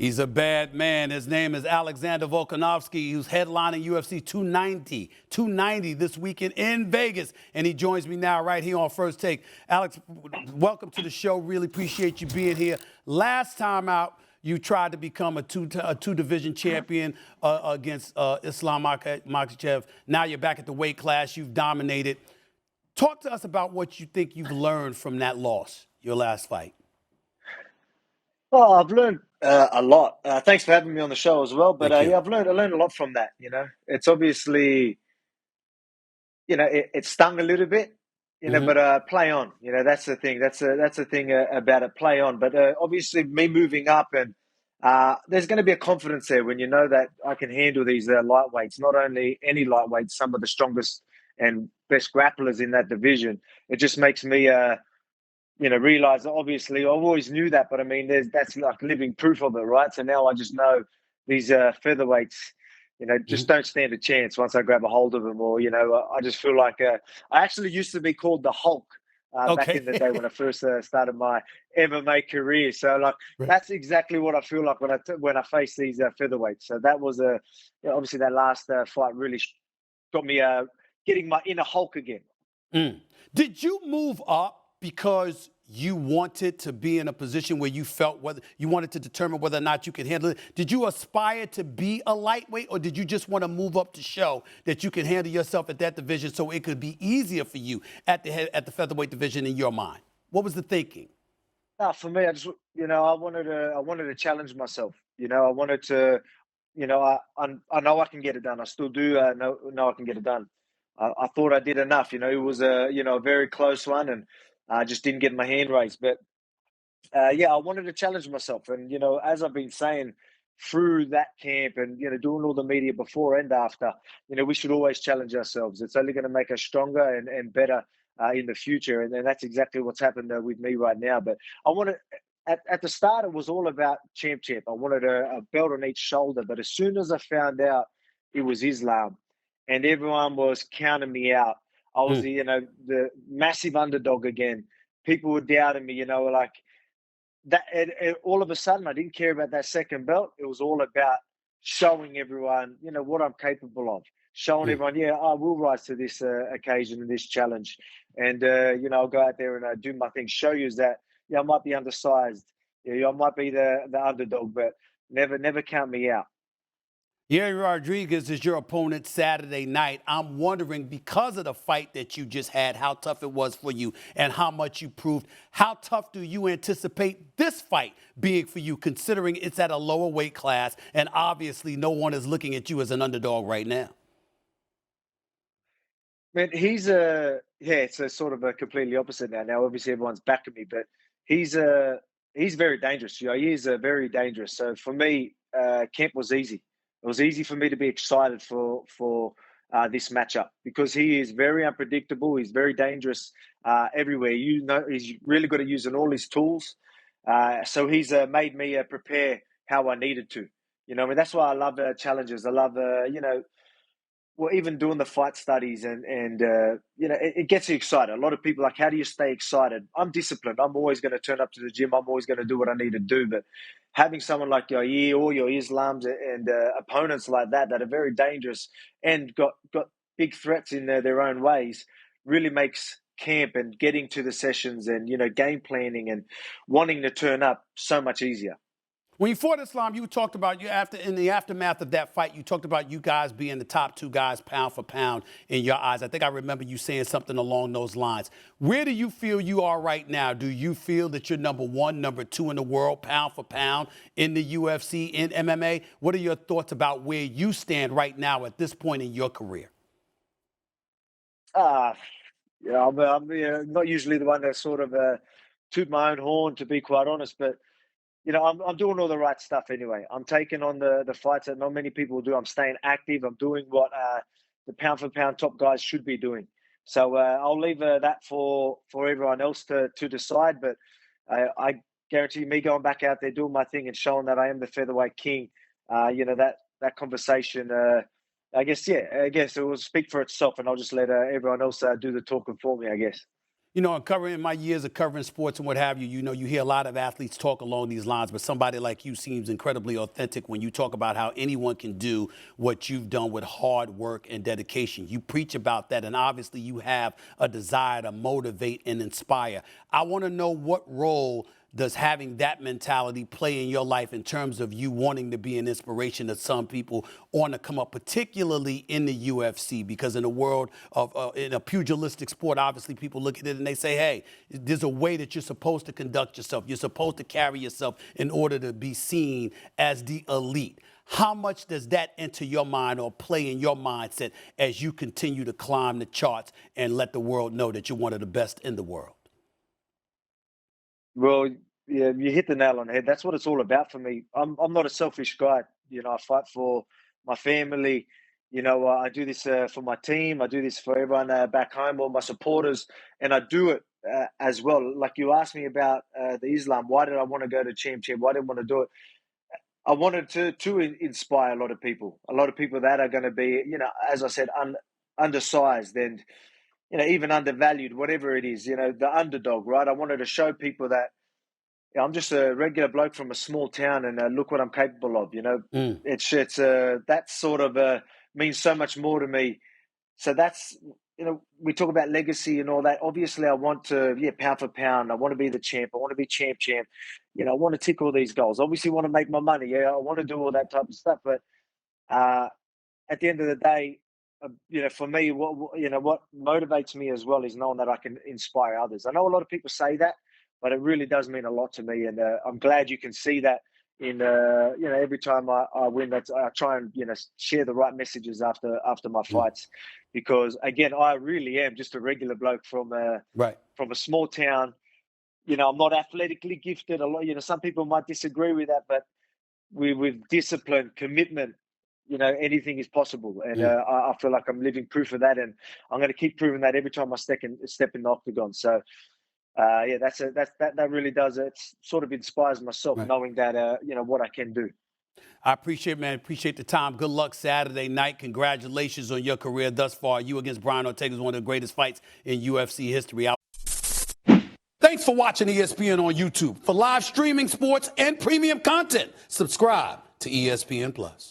He's a bad man. His name is Alexander Volkanovski, who's headlining UFC 290 this weekend in Vegas. And he joins me now right here on First Take. Alex, welcome to the show. Really appreciate you being here. Last time out, you tried to become a two-division champion against Islam Makhachev. Now you're back at the weight class. You've dominated. Talk to us about what you think you've learned from that loss, your last fight. Oh, I've learned a lot. Thanks for having me on the show as well. But Thank you. yeah, I learned a lot from that. It's obviously, it stung a little bit, Mm-hmm. but play on. That's the thing. That's the thing about it. Play on. But obviously, me moving up and there's going to be a confidence there when you know that I can handle these lightweights. Not only any lightweights, some of the strongest and best grapplers in that division. It just makes me. Realize that obviously I always knew that, but I mean, that's like living proof of it, right? So now I just know these featherweights, just don't stand a chance once I grab a hold of them. Or, I just feel like I actually used to be called the Hulk back in the Okay. day when I first started my MMA career. So like Right. that's exactly what I feel like when I face these featherweights. So that was obviously that last fight really got me getting my inner Hulk again. Mm. Did you move up because you wanted to be in a position where you felt whether you wanted to determine whether or not you could handle it? Did you aspire to be a lightweight, or did you just want to move up to show that you can handle yourself at that division so it could be easier for you at the featherweight division in your mind? What was the thinking? For me, I just I wanted to challenge myself. I wanted to, I know I can get it done. I still do know I can get it done. I thought I did enough. It was a very close one, and I just didn't get my hand raised. But yeah, I wanted to challenge myself, and as I've been saying through that camp, and doing all the media before and after, we should always challenge ourselves. It's only going to make us stronger and better in the future, and that's exactly what's happened with me right now. But I wanted. At the start, it was all about champ. I wanted a belt on each shoulder, but as soon as I found out it was Islam, and everyone was counting me out, I was Mm. the massive underdog again. People were doubting me, like that all of a sudden I didn't care about that second belt. It was all about showing everyone, what I'm capable of. Showing Mm. everyone, yeah, I will rise to this occasion and this challenge, and I'll go out there and do my thing. Show you that, yeah, I might be undersized, yeah, I might be the underdog, but never count me out. Yair Rodriguez is your opponent Saturday night. I'm wondering, because of the fight that you just had, how tough it was for you and how much you proved. How tough do you anticipate this fight being for you, considering it's at a lower weight class and obviously no one is looking at you as an underdog right now? Man, he's a yeah, it's a sort of a completely opposite now. Now, obviously, everyone's backing me, but he's he's very dangerous. He is very dangerous. So for me, camp was easy. It was easy for me to be excited for this matchup because he is very unpredictable. He's very dangerous everywhere. He's really good at using all his tools. So he's made me prepare how I needed to. I mean, that's why I love challenges. I love well, even doing the fight studies and it gets you excited. A lot of people are like, how do you stay excited? I'm disciplined. I'm always going to turn up to the gym. I'm always going to do what I need to do. But having someone like Yair or your Islams and opponents like that are very dangerous and got big threats in their own ways really makes camp and getting to the sessions and game planning and wanting to turn up so much easier. When you fought Islam, you talked about in the aftermath of that fight, you talked about you guys being the top two guys pound for pound in your eyes. I think I remember you saying something along those lines. Where do you feel you are right now? Do you feel that you're number one, number two in the world, pound for pound in the UFC, in MMA? What are your thoughts about where you stand right now at this point in your career? Uh, yeah, I'm not usually the one that sort of toot my own horn, to be quite honest, but I'm doing all the right stuff anyway. I'm taking on the fights that not many people do. I'm staying active. I'm doing what the pound for pound top guys should be doing. So I'll leave that for everyone else to decide. But I guarantee me going back out there doing my thing and showing that I am the featherweight king. That conversation. I guess it will speak for itself, and I'll just let everyone else do the talking for me. I guess. You know, in my years of covering sports and what have you, you know, you hear a lot of athletes talk along these lines, but somebody like you seems incredibly authentic when you talk about how anyone can do what you've done with hard work and dedication. You preach about that, and obviously you have a desire to motivate and inspire. I want to know, what role does having that mentality play in your life in terms of you wanting to be an inspiration to some people on the come up, particularly in the UFC? Because in a world of, in a pugilistic sport, obviously people look at it and they say, hey, there's a way that you're supposed to conduct yourself. You're supposed to carry yourself in order to be seen as the elite. How much does that enter your mind or play in your mindset as you continue to climb the charts and let the world know that you're one of the best in the world? Well, yeah, you hit the nail on the head. That's what it's all about for me. I'm not a selfish guy. You know, I fight for my family. You know, I do this for my team. I do this for everyone back home, all my supporters, and I do it as well. Like you asked me about the Islam. Why did I want to go to Champ? Why did I want to do it? I wanted to inspire a lot of people that are going to be, you know, as I said, undersized and, you know, even undervalued, whatever it is, you know, the underdog, right? I wanted to show people that, yeah, I'm just a regular bloke from a small town, and look what I'm capable of. You know, Mm. it's that sort of means so much more to me. So that's, you know, we talk about legacy and all that. Obviously, I want to, yeah, pound for pound. I want to be the champ. I want to be champ. You know, I want to tick all these goals. Obviously, want to make my money. Yeah, I want to do all that type of stuff. But uh, at the end of the day, you know, for me, what motivates me as well is knowing that I can inspire others. I know a lot of people say that, but it really does mean a lot to me, and I'm glad you can see that in you know, every time I win. That I try and, you know, share the right messages after my Mm. fights, because again, I really am just a regular bloke Right. from a small town. You know, I'm not athletically gifted. A lot, you know, some people might disagree with that, but with discipline, commitment, you know, anything is possible. And Mm. I feel like I'm living proof of that, and I'm going to keep proving that every time I step in the octagon. So, yeah, that really does it. Sort of inspires myself, Right. knowing that you know, what I can do. I appreciate it, man. Appreciate the time. Good luck Saturday night. Congratulations on your career thus far. You against Brian Ortega is one of the greatest fights in UFC history. Thanks for watching ESPN on YouTube. For live streaming sports and premium content, subscribe to ESPN Plus.